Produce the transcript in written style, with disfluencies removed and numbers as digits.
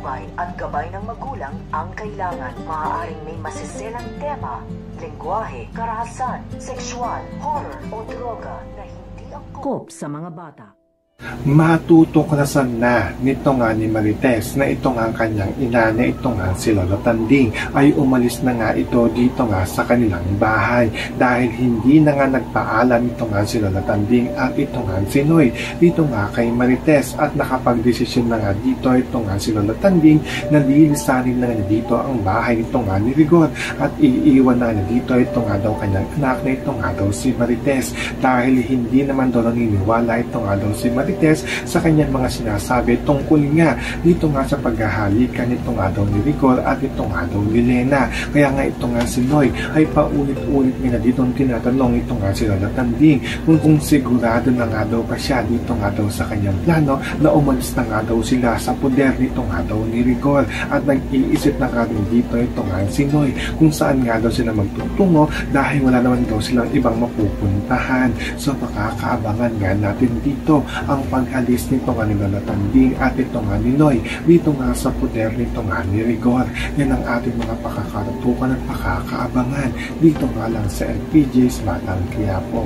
patnubay at gabay ng magulang ang kailangan. Maaaring may masiselang tema, lengguwahe, karahasan, sexual, horror o droga na hindi angkop sa mga bata. Matutuklasan na nito nga ni Marites na ito nga ang kanyang ina na ito nga si Lolo Tanding ay umalis na nga ito dito nga sa kanilang bahay dahil hindi na nga nagpaalam ito nga si Lolo Tanding at ito nga si Noy dito nga kay Marites at nakapagdesisyon na nga dito ito nga si Lolo Tanding na lilisanin na nga dito ang bahay nito nga ni Rigor at iiwan na nga dito ito nga daw kanyang anak na ito nga daw si Marites dahil hindi naman daw naniniwala ito nga daw si Marites sa kanyang mga sinasabi tungkol nga dito nga sa paghahalikan nito nga daw ni Rigor at ito nga daw ni Lena. Kaya nga ito nga si Noy ay paulit-ulit nga dito tinatanong ito nga si Lolo Tanding kung sigurado na nga daw pa siya dito nga daw sa kanyang plano na umalis na nga daw sila sa poder nito nga daw ni Rigor at nag-iisip na nga rin dito ito nga si Noy kung saan nga daw sila magtutungo dahil wala naman daw silang ibang mapupuntahan. So makakaabangan nga natin dito ang pag-alis nito nga ni Lolo Tanding at ito nga ni Noy dito nga sa poder nito nga ni Rigor. Yan ang ating mga pakakatutukan at pakakaabangan dito nga lang sa LPG's Batang Quiapo.